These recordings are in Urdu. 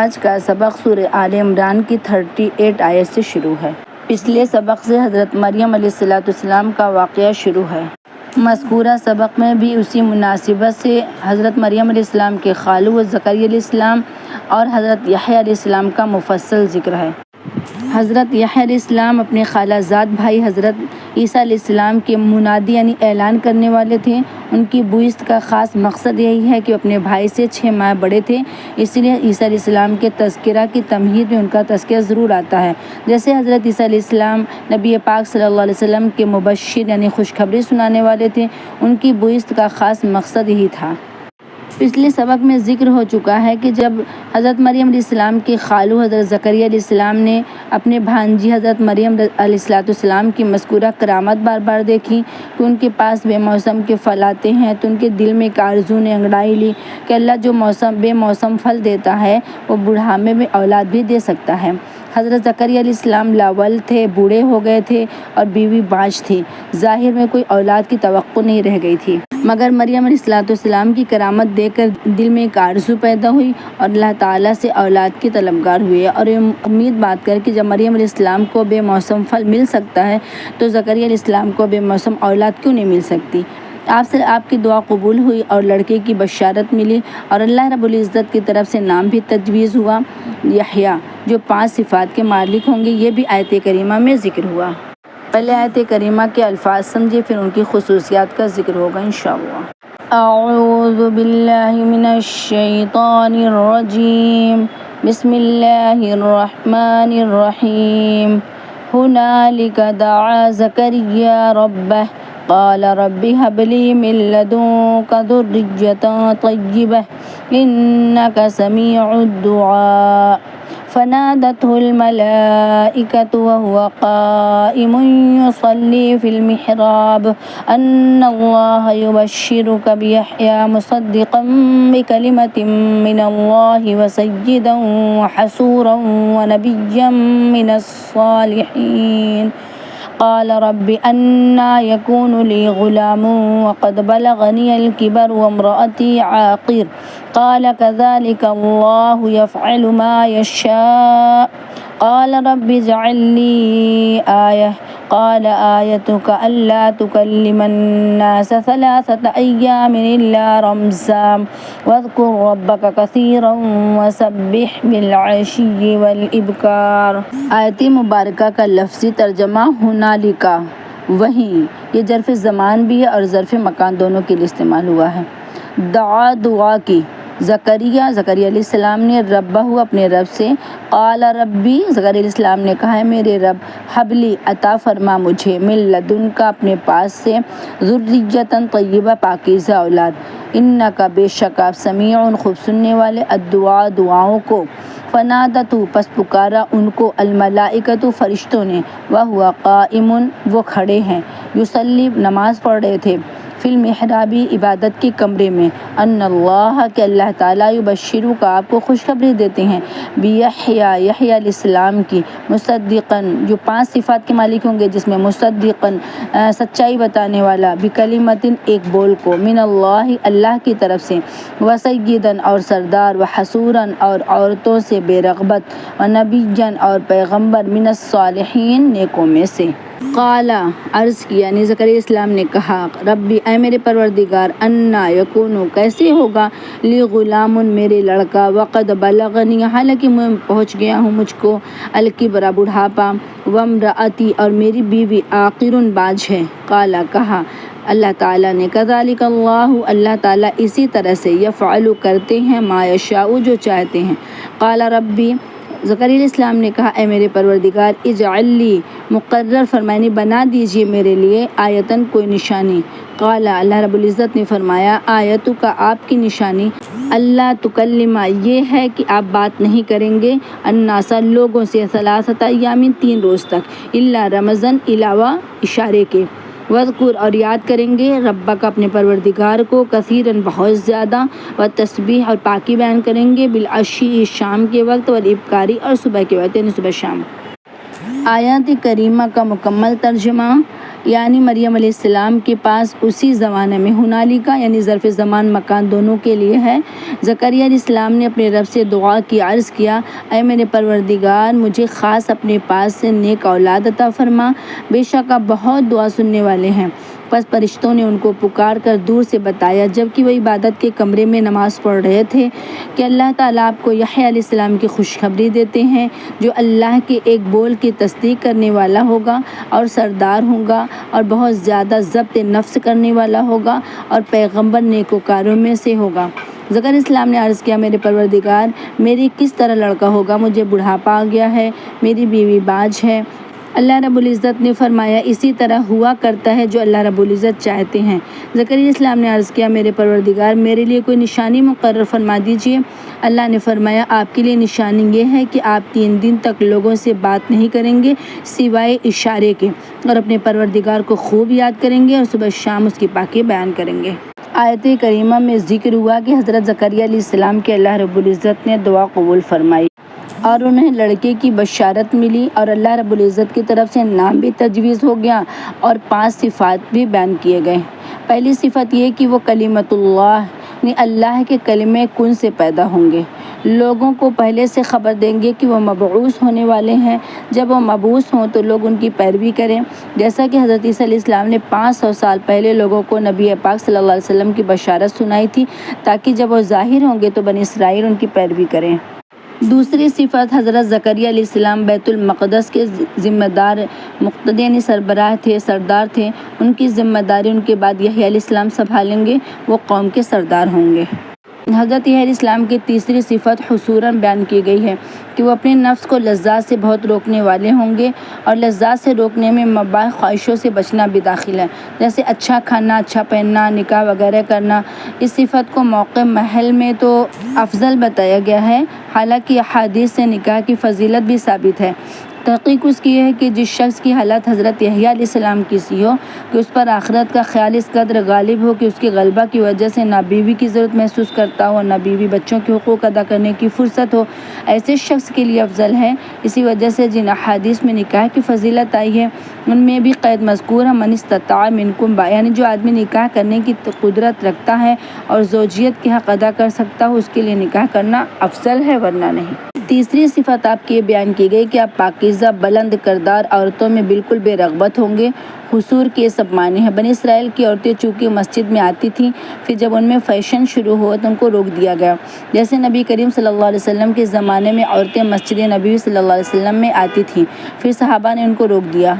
آج کا سبق سورہ آل عمران کی 38 آیت سے شروع ہے۔ پچھلے سبق سے حضرت مریم علیہ السلام کا واقعہ شروع ہے۔ مذکورہ سبق میں بھی اسی مناسبت سے حضرت مریم علیہ السلام کے خالو و زکریا علیہ السلام اور حضرت یحییٰ علیہ السلام کا مفصل ذکر ہے۔ حضرت یحییٰ علیہ السلام اپنے خالہ زاد بھائی حضرت عیسیٰ علیہ السلام کے منادی یعنی اعلان کرنے والے تھے۔ ان کی بعثت کا خاص مقصد یہی ہے کہ وہ اپنے بھائی سے 6 ماہ بڑے تھے، اس لیے عیسیٰ علیہ السلام کے تذکرہ کی تمہید میں ان کا تذکرہ ضرور آتا ہے۔ جیسے حضرت عیسیٰ علیہ السلام نبی پاک صلی اللہ علیہ وسلم کے مبشر یعنی خوشخبری سنانے والے تھے، ان کی بعثت کا خاص مقصد یہی تھا۔ پچھلے سبق میں ذکر ہو چکا ہے کہ جب حضرت مریم علیہ السلام کے خالو حضرت زکریا علیہ السلام نے اپنے بھانجی حضرت مریم علیہ السلام کی مذکورہ کرامت بار بار دیکھی کہ ان کے پاس بے موسم کے پھل آتے ہیں، تو ان کے دل میں ایک آرزو نے انگڑائی لی کہ اللہ جو بے موسم پھل دیتا ہے وہ بڑھاپے میں اولاد بھی دے سکتا ہے۔ حضرت زکریا علیہ السلام لاول تھے، بوڑھے ہو گئے تھے اور بیوی بانجھ تھی، ظاہر میں کوئی اولاد کی توقع نہیں رہ گئی تھی، مگر مریم علیہ السلام کی کرامت دیکھ کر دل میں ایک آرزو پیدا ہوئی اور اللہ تعالیٰ سے اولاد کی طلبگار ہوئے اور یہ امید بات کر کہ جب مریم علیہ السلام کو بے موسم پھل مل سکتا ہے تو زکریا علیہ السلام کو بے موسم اولاد کیوں نہیں مل سکتی۔ آپ کی دعا قبول ہوئی اور لڑکے کی بشارت ملی اور اللہ رب العزت کی طرف سے نام بھی تجویز ہوا یحییٰ، جو 5 صفات کے مالک ہوں گے، یہ بھی آیت کریمہ میں ذکر ہوا۔ پہلے آیت کریمہ کے الفاظ سمجھے، پھر ان کی خصوصیات کا ذکر ہوگا انشاءاللہ۔ اعوذ باللہ من الشیطان الرجیم، بسم اللہ الرحمن الرحیم۔ ہنالک دعا زکریا ربہ قال رب هب لي من لدنك ذرية طيبة إنك سميع الدعاء فنادته الملائكة وهو قائم يصلي في المحراب أن الله يبشرك بيحيى مصدقا بكلمة من الله وسيدا وحسورا ونبيا من الصالحين قال رب أنى يكون لي غلام وقد بلغني الكبر وامرأتي عاقر قال كذلك الله يفعل ما يشاء قال رب اجعل لي آية قال آيتك ألا تكلم الناس 3 أيام إلا رمزا واذكر ربك كثيرا وسبح بالعشي والإبكار۔ آیت مبارکہ کا لفظی ترجمہ ہنالک، وہیں، یہ ظرف زمان بھی ہے اور ظرف مکان دونوں کے لیے استعمال ہوا ہے۔ دعا کی، زکریا علیہ السلام نے ربہ اپنے رب سے، قال ربی زکریا علیہ السلام نے کہا ہے میرے رب، حبلی عطا فرما مجھے، من لدن کا اپنے پاس سے، ذریۃ طیبہ پاکیزہ اولاد، انکا بے شک آپ سمیع خوب سننے والے، الدعاء دعاؤں کو، فنادتہ پس پکارا ان کو، الملائکۃ فرشتوں نے، وہو قائم وہ کھڑے ہیں، یصلی نماز پڑھ رہے تھے، فی المحراب عبادت کے کمرے میں، ان اللہ کہ اللہ تعالیٰ یبشرک آپ کو خوشخبری دیتے ہیں، بیحییٰ یحییٰ علیہ السلام کی، مصدقاً جو 5 صفات کے مالک ہوں گے، جس میں مصدقاً سچائی بتانے والا، بکلمۃ ایک بول کو، من اللہ اللہ کی طرف سے، وسیداً اور سردار، وحسوراً اور عورتوں سے بے رغبت، ونبیاً اور پیغمبر، من الصالحین نیکوں میں سے۔ قال عرض کیا یعنی زکریا علیہ السلام نے کہا، ربی اے میرے پروردگار، انا یکون کیسے ہوگا، لی غلام میرے لڑکا، وقد بلغنی حالانکہ میں پہنچ گیا ہوں مجھ کو، الکبر بڑھاپا، وامرأتی اور میری بیوی عاقر باجھ ہے، قال کہا اللہ تعالیٰ نے، کذالک اللہ تعالیٰ اسی طرح سے، یفعل کرتے ہیں، ما یشاء جو چاہتے ہیں، قال ربی زکریا علیہ السلام نے کہا اے میرے پروردگار، اجعل لی مقرر فرمائے بنا دیجئے میرے لیے، آیتن کوئی نشانی، قال اللہ رب العزت نے فرمایا، آیتو کا آپ کی نشانی، اللہ تکلم یہ ہے کہ آپ بات نہیں کریں گے، الناس لوگوں سے، 3 ایام 3 روز تک، الا رمضان علاوہ اشارے کے، وذکر اور یاد کریں گے، ربک اپنے پروردگار کو، کثیراً بہت زیادہ، و تسبیح اور پاکی بیان کریں گے، بالعشی شام کے وقت، والابکاری اور صبح کے وقت یعنی صبح شام۔ آیات کریمہ کا مکمل ترجمہ، یعنی مریم علیہ السلام کے پاس اسی زمانے میں ہنالکا یعنی ظرف زمان مکان دونوں کے لیے ہے۔ زکریا علیہ السلام نے اپنے رب سے دعا کی، عرض کیا، اے میرے پروردگار، مجھے خاص اپنے پاس سے نیک اولاد عطا فرما، بے شک آپ بہت دعا سننے والے ہیں۔ پس فرشتوں نے ان کو پکار کر دور سے بتایا جبکہ وہ عبادت کے کمرے میں نماز پڑھ رہے تھے کہ اللہ تعالیٰ آپ کو یحییٰ علیہ السلام کی خوشخبری دیتے ہیں جو اللہ کے ایک بول کی تصدیق کرنے والا ہوگا اور سردار ہوگا اور بہت زیادہ ضبط نفس کرنے والا ہوگا اور پیغمبر نیکوکاروں میں سے ہوگا۔ زکریا علیہ السلام نے عرض کیا، میرے پروردگار، میری کس طرح لڑکا ہوگا؟ مجھے بڑھاپا آ گیا ہے، میری بیوی باج ہے۔ اللہ رب العزت نے فرمایا، اسی طرح ہوا کرتا ہے جو اللہ رب العزت چاہتے ہیں۔ زکریا علیہ السلام نے عرض کیا، میرے پروردگار، میرے لیے کوئی نشانی مقرر فرما دیجیے۔ اللہ نے فرمایا، آپ کے لیے نشانی یہ ہے کہ آپ 3 دن تک لوگوں سے بات نہیں کریں گے سوائے اشارے کے، اور اپنے پروردگار کو خوب یاد کریں گے اور صبح شام اس کی پاکی بیان کریں گے۔ آیت کریمہ میں ذکر ہوا کہ حضرت زکریا علیہ السلام کے اللہ رب العزت نے دعا قبول فرمائی اور انہیں لڑکے کی بشارت ملی اور اللہ رب العزت کی طرف سے نام بھی تجویز ہو گیا اور 5 صفات بھی بیان کیے گئے۔ پہلی صفت یہ کہ وہ کلمۃ اللہ یعنی اللہ کے کلمے کن سے پیدا ہوں گے، لوگوں کو پہلے سے خبر دیں گے کہ وہ مبعوث ہونے والے ہیں۔ جب وہ مبعوث ہوں تو لوگ ان کی پیروی کریں، جیسا کہ حضرت عیسیٰ علیہ السلام نے 500 سال پہلے لوگوں کو نبی پاک صلی اللہ علیہ وسلم کی بشارت سنائی تھی تاکہ جب وہ ظاہر ہوں گے تو بنی اسرائیل ان کی پیروی کریں۔ دوسری صفت، حضرت زکریا علیہ السلام بیت المقدس کے ذمہ دار مقتدی یعنی سربراہ تھے، سردار تھے۔ ان کی ذمہ داری ان کے بعد یحییٰ علیہ السلام سنبھالیں گے، وہ قوم کے سردار ہوں گے۔ حضرت یحییٰ علیہ السلام کی تیسری صفت حصوراً بیان کی گئی ہے کہ وہ اپنے نفس کو لذات سے بہت روکنے والے ہوں گے، اور لذات سے روکنے میں مباح خواہشوں سے بچنا بھی داخل ہے، جیسے اچھا کھانا، اچھا پہننا، نکاح وغیرہ کرنا۔ اس صفت کو موقع محل میں تو افضل بتایا گیا ہے، حالانکہ احادیث سے نکاح کی فضیلت بھی ثابت ہے۔ تحقیق اس کی ہے کہ جس شخص کی حالت حضرت یحییٰ علیہ السلام کی سی ہو کہ اس پر آخرت کا خیال اس قدر غالب ہو کہ اس کی غلبہ کی وجہ سے نہ بیوی کی ضرورت محسوس کرتا ہو، نہ بیوی بچوں کے حقوق ادا کرنے کی فرصت ہو، ایسے شخص کے لیے افضل ہے۔ اسی وجہ سے جن احادیث میں نکاح کی فضیلت آئی ہے ان میں بھی قید مذکور ہے، من استطاع منکم باء، یعنی جو آدمی نکاح کرنے کی قدرت رکھتا ہے اور زوجیت کے حق ادا کر سکتا ہو اس کے لیے نکاح کرنا افضل ہے، ورنہ نہیں۔ تیسری صفت آپ کی بیان کی گئی کہ آپ پاکیزہ بلند کردار عورتوں میں بالکل بے رغبت ہوں گے۔ حصور کے سب معنی ہیں۔ بنی اسرائیل کی عورتیں چونکہ مسجد میں آتی تھیں، پھر جب ان میں فیشن شروع ہوا تو ان کو روک دیا گیا، جیسے نبی کریم صلی اللہ علیہ وسلم کے زمانے میں عورتیں مسجد نبی صلی اللہ علیہ وسلم میں آتی تھیں، پھر صحابہ نے ان کو روک دیا۔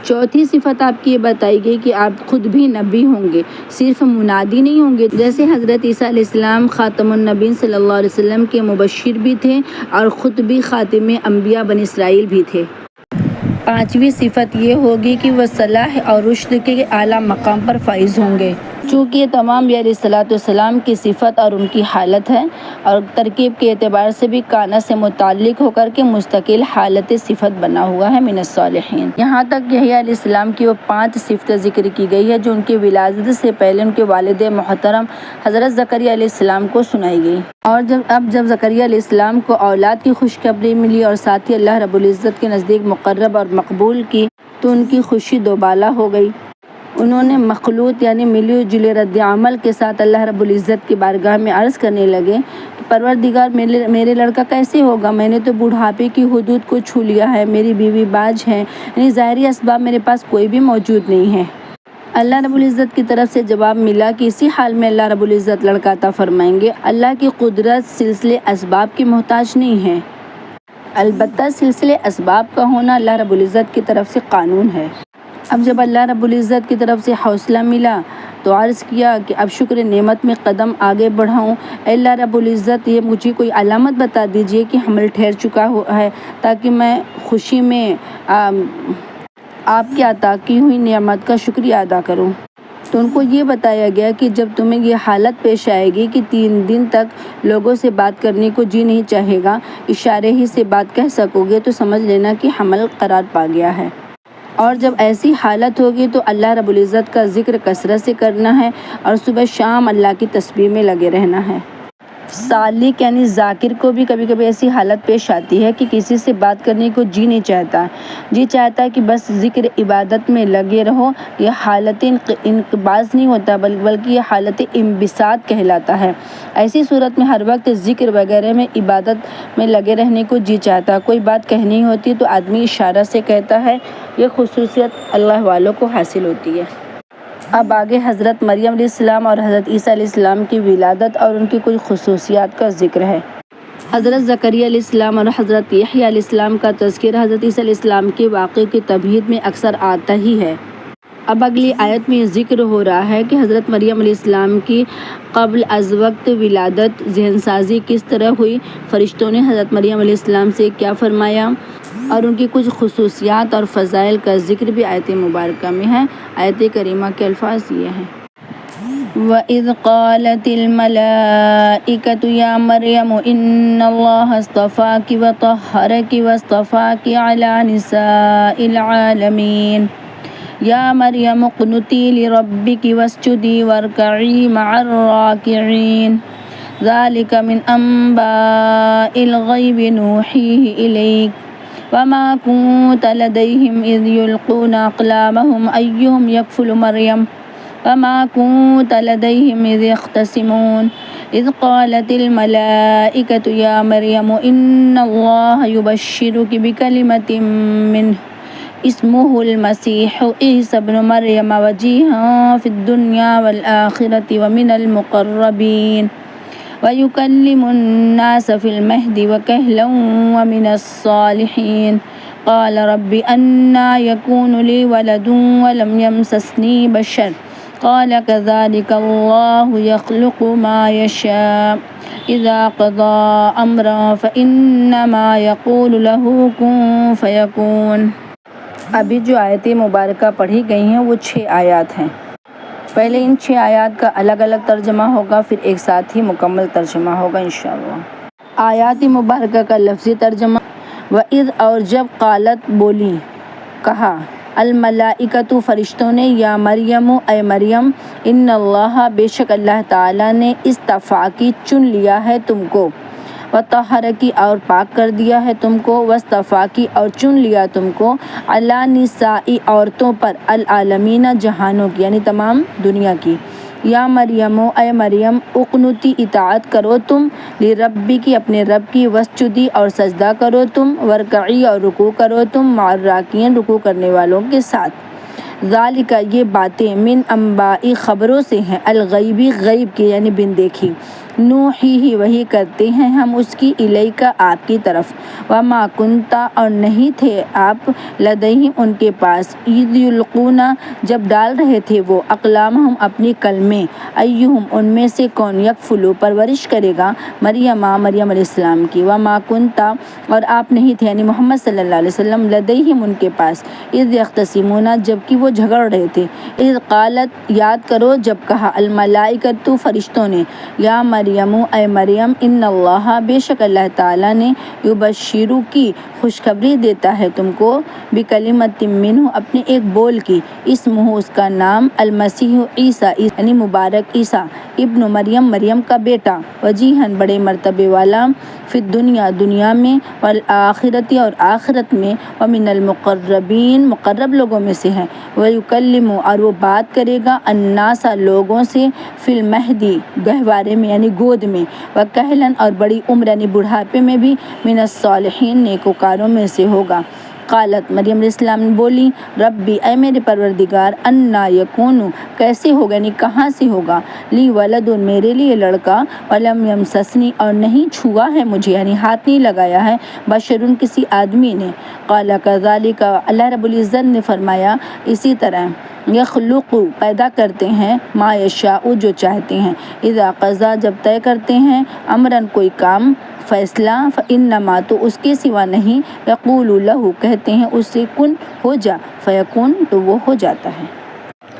چوتھی صفت آپ کی یہ بتائی گئی کہ آپ خود بھی نبی ہوں گے، صرف منادی نہیں ہوں گے، جیسے حضرت عیسیٰ علیہ السلام خاتم النبیین صلی اللہ علیہ وسلم کے مبشر بھی تھے اور خود بھی خاتم انبیاء بنی اسرائیل بھی تھے۔ پانچویں صفت یہ ہوگی کہ وہ صلاح اور رشد کے اعلیٰ مقام پر فائز ہوں گے، چونکہ یہ تمام علیہ الصلوۃ والسلام کی صفت اور ان کی حالت ہے، اور ترکیب کے اعتبار سے بھی کانا سے متعلق ہو کر کے مستقل حالت صفت بنا ہوا ہے من الصالحین۔ یہاں تک یحییٰ علیہ السلام کی وہ 5 صفتیں ذکر کی گئی ہے جو ان کی ولادت سے پہلے ان کے والد محترم حضرت زکریا علیہ السلام کو سنائی گئی، اور جب زکریا علیہ السلام کو اولاد کی خوشخبری ملی اور ساتھ ہی اللہ رب العزت کے نزدیک مقرب اور مقبول کی تو ان کی خوشی دوبالا ہو گئی۔ انہوں نے مخلوط یعنی ملی جلی رد عمل کے ساتھ اللہ رب العزت کی بارگاہ میں عرض کرنے لگے کہ پروردگار، میرے لڑکا کیسے ہوگا؟ میں نے تو بڑھاپے کی حدود کو چھو لیا ہے، میری بیوی باج ہے، یعنی ظاہری اسباب میرے پاس کوئی بھی موجود نہیں ہے۔ اللہ رب العزت کی طرف سے جواب ملا کہ اسی حال میں اللہ رب العزت لڑکا عطا فرمائیں گے۔ اللہ کی قدرت سلسلے اسباب کی محتاج نہیں ہے، البتہ سلسلے اسباب کا ہونا اللہ رب العزت کی طرف سے قانون ہے۔ اب جب اللہ رب العزت کی طرف سے حوصلہ ملا تو عرض کیا کہ اب شکر نعمت میں قدم آگے بڑھاؤں۔ اے اللہ رب العزت، یہ مجھے کوئی علامت بتا دیجئے کہ حمل ٹھہر چکا ہے تاکہ میں خوشی میں آپ کی عطا کی ہوئی نعمت کا شکریہ ادا کروں۔ تو ان کو یہ بتایا گیا کہ جب تمہیں یہ حالت پیش آئے گی کہ 3 دن تک لوگوں سے بات کرنے کو جی نہیں چاہے گا، اشارے ہی سے بات کہہ سکو گے، تو سمجھ لینا کہ حمل قرار پا گیا ہے۔ اور جب ایسی حالت ہوگی تو اللہ رب العزت کا ذکر کثرت سے کرنا ہے اور صبح شام اللہ کی تسبیح میں لگے رہنا ہے۔ سالک یعنی ذاکر کو بھی کبھی کبھی ایسی حالت پیش آتی ہے کہ کسی سے بات کرنے کو جی نہیں چاہتا، جی چاہتا ہے کہ بس ذکر عبادت میں لگے رہو۔ یہ حالت انقباض نہیں ہوتا بلکہ یہ حالت انبساط کہلاتا ہے۔ ایسی صورت میں ہر وقت ذکر وغیرہ میں عبادت میں لگے رہنے کو جی چاہتا ہے۔ کوئی بات کہنی ہوتی تو آدمی اشارہ سے کہتا ہے۔ یہ خصوصیت اللہ والوں کو حاصل ہوتی ہے۔ اب آگے حضرت مریم علیہ السلام اور حضرت عیسیٰ علیہ السلام کی ولادت اور ان کی کچھ خصوصیات کا ذکر ہے۔ حضرت زکریا علیہ السلام اور حضرت یحییٰ علیہ السلام کا تذکرہ حضرت عیسیٰ علیہ السلام کے واقعے کی تمہید میں اکثر آتا ہی ہے۔ اب اگلی آیت میں یہ ذکر ہو رہا ہے کہ حضرت مریم علیہ السلام کی قبل از وقت ولادت ذہن سازی کس طرح ہوئی، فرشتوں نے حضرت مریم علیہ السلام سے کیا فرمایا اور ان کی کچھ خصوصیات اور فضائل کا ذکر بھی آیت مبارکہ میں ہے۔ آیت کریمہ کے الفاظ یہ ہیں: وَإِذْ قَالَتِ الْمَلَائِكَةُ يَا مَرْيَمُ إِنَّ اللَّهَ اصْطَفَاكِ وَطَهَّرَكِ وَاصْطَفَاكِ عَلَى نِسَاءِ الْعَالَمِينَ يَا مَرْيَمُ اقْنُتِي لِرَبِّكِ وَاسْجُدِي وَارْكَعِي مَعَ الرَّاكِعِينَ ذَلِكَ مِنْ أَنْبَاءِ الْغَيْبِ نُوحِيهِ إِلَيْكَ وَمَا كُنْتَ لَدَيْهِمْ إِذْ يُلْقُونَ أَقْلَامَهُمْ أَيُّهُمْ يَكْفُلُ مَرْيَمَ وَمَا كُنْتَ لَدَيْهِمْ إِذْ يَخْتَصِمُونَ إِذْ قَالَتِ الْمَلَائِكَةُ يَا مَرْيَمُ إِنَّ اللَّهَ يُبَشِّرُكِ بِكَلِمَةٍ مِّنْهُ اسمه المسيح عيسى ابن مريم وجيها في الدنيا والآخرة ومن المقربين ويكلم الناس في المهد وكهلا ومن الصالحين قال رب أنى يكون لي ولد ولم يمسسني بشر قال كذلك الله يخلق ما يشاء إذا قضى أمرا فإنما يقول له كن فيكون۔ ابھی جو آیتیں مبارکہ پڑھی گئی ہیں وہ 6 آیات ہیں۔ پہلے ان 6 آیات کا الگ الگ ترجمہ ہوگا، پھر ایک ساتھ ہی مکمل ترجمہ ہوگا انشاءاللہ۔ آیات مبارکہ کا لفظی ترجمہ: وَإِذْ اور جب قالت بولی کہا الملائکۃ فرشتوں نے یا مریم اے مریم ان اللہ بے شک اللہ تعالیٰ نے اصطفاکی چن لیا ہے تم کو، وطہرکی اور پاک کر دیا ہے تم کو، واصطفاکی اور چن لیا تم کو، علی نساء عورتوں پر، العالمین جہانوں کی یعنی تمام دنیا کی۔ یا مریم اے مریم اقنتی اطاعت کرو تم، لربی کی اپنے رب کی، واسجدی اور سجدہ کرو تم، ورکعی اور رکوع کرو تم، مع الراکعین رکوع کرنے والوں کے ساتھ۔ ذالک یہ باتیں، من انباء خبروں سے ہیں، الغیبی غیب کی یعنی بن دیکھی، نوحی وحی کرتے ہیں ہم اس کی، الیکا آپ کی طرف، وما کنتا اور نہیں تھے آپ، لدیہم ان کے پاس، اذ یلقون جب ڈال رہے تھے وہ، اقلامہم اپنی قلمیں، ایہم ان میں سے کون، یکفلو پرورش کرے گا، مریم علیہ السلام کی، وما کنتا اور آپ نہیں تھے یعنی محمد صلی اللہ علیہ وسلم، لدیہم ان کے پاس، اذ یختصمون جبکہ وہ جھگڑ رہے تھے، اذ قالت یاد کرو جب کہا، الملائکۃ فرشتوں نے، یا مریم اے مریم ان اللہ بے شک اللہ تعالیٰ نے، یبشرو کی خوشخبری دیتا ہے تم کو، بکلمۃ منہ اپنے ایک بول کی، اسمہ اس کا نام، المسیح عیسیٰ یعنی مبارک عیسیٰ، ابن مریم مریم کا بیٹا، وجیہاً بڑے مرتبے والا، فی الدنیا دنیا میں، والآخرت اور آخرت میں، ومن المقربین مقرب لوگوں میں سے ہے، ویکلم اور وہ بات کرے گا، الناس لوگوں سے، فی المہدی گہوارے میں یعنی گود میں، وکہلاً اور بڑی عمر یعنی بڑھاپے میں بھی، من الصالحین نیکوکاروں میں سے ہوگا۔ قالت مریم علیہ السلام نے بولی، ربی اے میرے پروردگار، انا یکون کیسے ہوگا یعنی کہاں سے ہوگا، لی ولد میرے لیے لڑکا، ولم یمسسنی اور نہیں چھوا ہے مجھے یعنی ہاتھ نہیں لگایا ہے، بشر کسی آدمی نے۔ قال کذالک اللہ رب العزت نے فرمایا اسی طرح، یخلق پیدا کرتے ہیں، ما یشاء جو چاہتے ہیں، اذا قضا جب طے کرتے ہیں، امرن کوئی کام فیصلہ، فانما تو اس کے سوا نہیں، یقول لہ کہتے ہیں اس سے، کن ہو جا، فیکون تو وہ ہو جاتا ہے۔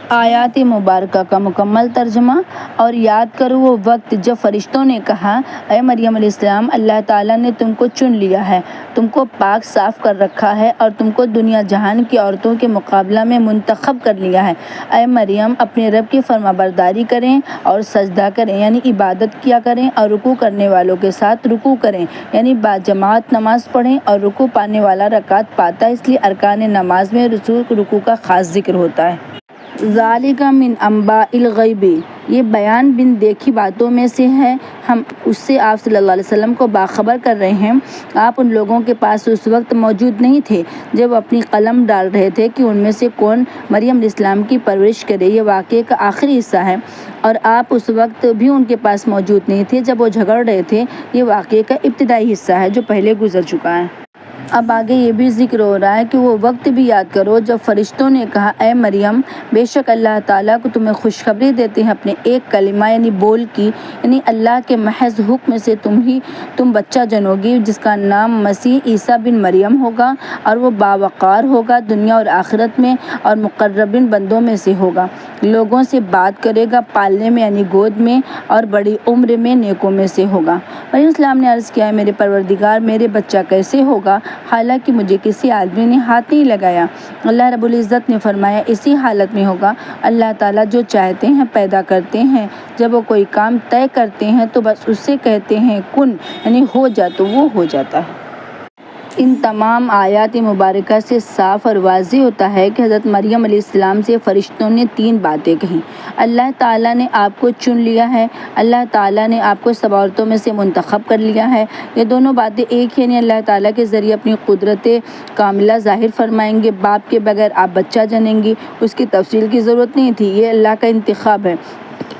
آیات مبارکہ کا مکمل ترجمہ۔ اور یاد کرو وہ وقت جب فرشتوں نے کہا، اے مریم علیہ السلام، اللہ تعالیٰ نے تم کو چن لیا ہے، تم کو پاک صاف کر رکھا ہے اور تم کو دنیا جہان کی عورتوں کے مقابلہ میں منتخب کر لیا ہے۔ اے مریم، اپنے رب کی فرما برداری کریں اور سجدہ کریں یعنی عبادت کیا کریں، اور رکوع کرنے والوں کے ساتھ رکوع کریں یعنی باجماعت نماز پڑھیں، اور رکوع پانے والا رکعت پاتا ہے، اس لیے ارکان نماز میں رکوع کا خاص ذکر ہوتا ہے۔ ذالک من انباء الغیب، یہ بیان بن دیکھی باتوں میں سے ہے، ہم اس سے آپ صلی اللہ علیہ وسلم کو باخبر کر رہے ہیں۔ آپ ان لوگوں کے پاس اس وقت موجود نہیں تھے جب وہ اپنی قلم ڈال رہے تھے کہ ان میں سے کون مریم علیہ السلام کی پرورش کرے۔ یہ واقعے کا آخری حصہ ہے، اور آپ اس وقت بھی ان کے پاس موجود نہیں تھے جب وہ جھگڑ رہے تھے۔ یہ واقعے کا ابتدائی حصہ ہے جو پہلے گزر چکا ہے۔ اب آگے یہ بھی ذکر ہو رہا ہے کہ وہ وقت بھی یاد کرو جب فرشتوں نے کہا، اے مریم، بے شک اللہ تعالیٰ کو تمہیں خوشخبری دیتے ہیں اپنے ایک کلمہ یعنی بول کی، یعنی اللہ کے محض حکم سے تم بچہ جنو گی جس کا نام مسیح عیسیٰ بن مریم ہوگا، اور وہ باوقار ہوگا دنیا اور آخرت میں، اور مقربین بندوں میں سے ہوگا، لوگوں سے بات کرے گا پالنے میں یعنی گود میں، اور بڑی عمر میں نیکوں میں سے ہوگا۔ مریم السلام نے عرض کیا، میرے پروردگار، میرے بچہ کیسے ہوگا حالانکہ مجھے کسی آدمی نے ہاتھ نہیں لگایا؟ اللہ رب العزت نے فرمایا، اسی حالت میں ہوگا، اللہ تعالیٰ جو چاہتے ہیں پیدا کرتے ہیں، جب وہ کوئی کام طے کرتے ہیں تو بس اس سے کہتے ہیں کن یعنی ہو جا تو وہ ہو جاتا ہے۔ ان تمام آیات مبارکہ سے صاف اور واضح ہوتا ہے کہ حضرت مریم علیہ السلام سے فرشتوں نے تین باتیں کہیں۔ اللہ تعالیٰ نے آپ کو چن لیا ہے، اللہ تعالیٰ نے آپ کو سب عورتوں میں سے منتخب کر لیا ہے۔ یہ دونوں باتیں ایک ہی نہیں، اللہ تعالیٰ کے ذریعے اپنی قدرت کاملہ ظاہر فرمائیں گے۔ باپ کے بغیر آپ بچہ جنیں گی، اس کی تفصیل کی ضرورت نہیں تھی، یہ اللہ کا انتخاب ہے۔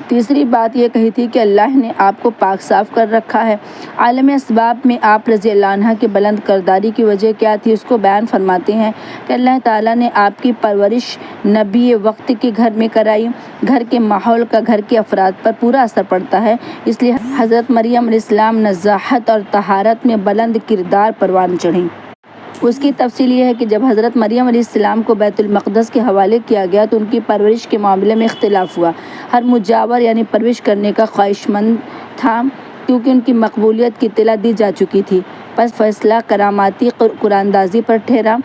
تیسری بات یہ کہی تھی کہ اللہ نے آپ کو پاک صاف کر رکھا ہے۔ عالم اسباب میں آپ رضی اللہ عنہ کی بلند کرداری کی وجہ کیا تھی، اس کو بیان فرماتے ہیں کہ اللہ تعالیٰ نے آپ کی پرورش نبی وقت کے گھر میں کرائی۔ گھر کے ماحول کا گھر کے افراد پر پورا اثر پڑتا ہے، اس لیے حضرت مریم علیہ السلام نزاہت اور طہارت میں بلند کردار پروان چڑھیں۔ اس کی تفصیل یہ ہے کہ جب حضرت مریم علیہ السلام کو بیت المقدس کے حوالے کیا گیا تو ان کی پرورش کے معاملے میں اختلاف ہوا۔ ہر مجاور یعنی پرورش کرنے کا خواہش مند تھا کیونکہ ان کی مقبولیت کی اطلاع دی جا چکی تھی، پس فیصلہ کراماتی قراندازی پر ٹھہرا،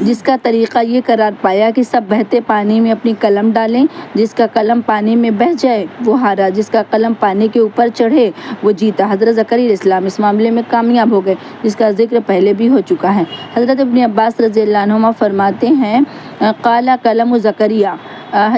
جس کا طریقہ یہ قرار پایا کہ سب بہتے پانی میں اپنی قلم ڈالیں، جس کا قلم پانی میں بہہ جائے وہ ہارا، جس کا قلم پانی کے اوپر چڑھے وہ جیتا۔ حضرت زکریا علیہ السلام اس معاملے میں کامیاب ہو گئے، جس کا ذکر پہلے بھی ہو چکا ہے۔ حضرت ابن عباس رضی اللہ عنہما فرماتے ہیں، قال قلم زکریا،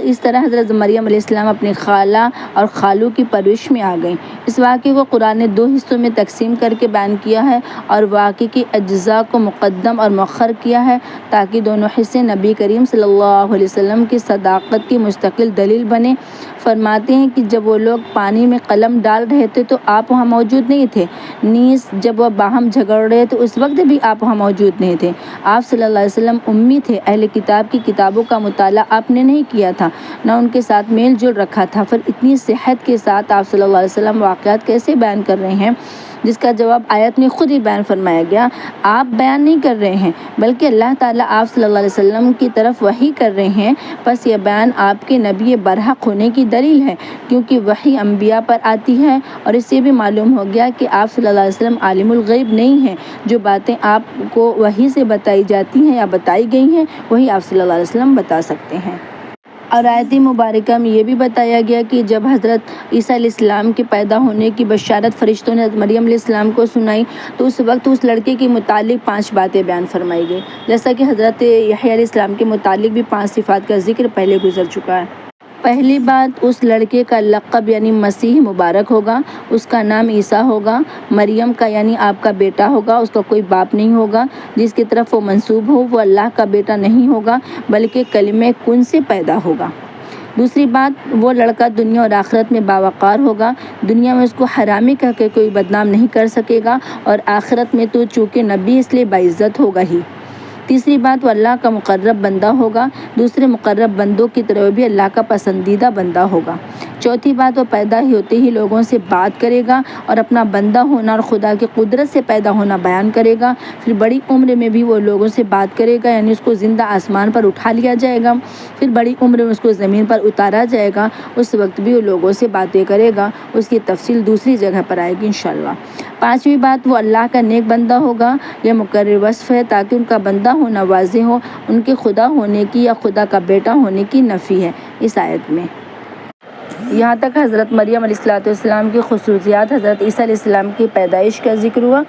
اس طرح حضرت مریم علیہ السلام اپنی خالہ اور خالو کی پرورش میں آ گئیں۔ اس واقعے کو قرآن نے دو حصوں میں تقسیم کر کے بیان کیا ہے اور واقعے کی اجزاء کو مقدم اور مؤخر کیا ہے تاکہ دونوں حصے نبی کریم صلی اللہ علیہ وسلم کی صداقت کی مستقل دلیل بنے۔ فرماتے ہیں کہ جب وہ لوگ پانی میں قلم ڈال رہے تھے تو آپ وہاں موجود نہیں تھے، نیز جب وہ باہم جھگڑ رہے تو اس وقت بھی آپ وہاں موجود نہیں تھے۔ آپ صلی اللہ علیہ وسلم امی تھے، اہل کتاب کی کتابوں کا مطالعہ آپ نے نہیں کیا تھا، نہ ان کے ساتھ میل جول رکھا تھا، پھر اتنی صحت کے ساتھ آپ صلی اللہ علیہ وسلم واقعات کیسے بیان کر رہے ہیں؟ جس کا جواب آیت میں خود ہی بیان فرمایا گیا، آپ بیان نہیں کر رہے ہیں بلکہ اللہ تعالیٰ آپ صلی اللہ علیہ وسلم کی طرف وحی کر رہے ہیں، پس یہ بیان آپ کے نبی برحق ہونے کی دلیل ہے، کیونکہ وحی انبیاء پر آتی ہے، اور اس سے بھی معلوم ہو گیا کہ آپ صلی اللہ علیہ وسلم عالم الغیب نہیں ہیں، جو باتیں آپ کو وحی سے بتائی جاتی ہیں یا بتائی گئی ہیں وہی آپ صلی اللہ علیہ وسلم بتا سکتے ہیں۔ اور آیت مبارکہ میں یہ بھی بتایا گیا کہ جب حضرت عیسیٰ علیہ السلام کے پیدا ہونے کی بشارت فرشتوں نے حضرت مریم علیہ السلام کو سنائی تو اس وقت اس لڑکے کے متعلق 5 باتیں بیان فرمائی گئی، جیسا کہ حضرت یحییٰ علیہ السلام کے متعلق بھی 5 صفات کا ذکر پہلے گزر چکا ہے۔ پہلی بات، اس لڑکے کا لقب یعنی مسیح مبارک ہوگا، اس کا نام عیسیٰ ہوگا، مریم کا یعنی آپ کا بیٹا ہوگا، اس کا کوئی باپ نہیں ہوگا، جس کی طرف وہ منسوب ہو وہ اللہ کا بیٹا نہیں ہوگا بلکہ کلمہ کن سے پیدا ہوگا۔ دوسری بات، وہ لڑکا دنیا اور آخرت میں باوقار ہوگا، دنیا میں اس کو حرامی کہہ کے کوئی بدنام نہیں کر سکے گا، اور آخرت میں تو چونکہ نبی اس لیے باعزت ہوگا ہی۔ تیسری بات، وہ اللہ کا مقرب بندہ ہوگا، دوسرے مقرب بندوں کی طرح بھی اللہ کا پسندیدہ بندہ ہوگا۔ چوتھی بات، وہ پیدا ہی ہوتے ہی لوگوں سے بات کرے گا اور اپنا بندہ ہونا اور خدا کی قدرت سے پیدا ہونا بیان کرے گا۔ پھر بڑی عمر میں بھی وہ لوگوں سے بات کرے گا، یعنی اس کو زندہ آسمان پر اٹھا لیا جائے گا، پھر بڑی عمر میں اس کو زمین پر اتارا جائے گا، اس وقت بھی وہ لوگوں سے باتیں کرے گا۔ اس کی تفصیل دوسری جگہ پر آئے گی انشاءاللہ۔ پانچویں بات، وہ اللہ کا نیک بندہ ہوگا۔ یہ مقرر وصف ہے تاکہ ان کا بندہ ہونا واضح ہو، ان کے خدا ہونے کی یا خدا کا بیٹا ہونے کی نفی ہے اس آیت میں۔ یہاں تک حضرت مریم علیہ السلام کی خصوصیات، حضرت عیسیٰ علیہ السلام کی پیدائش کا ذکر ہوا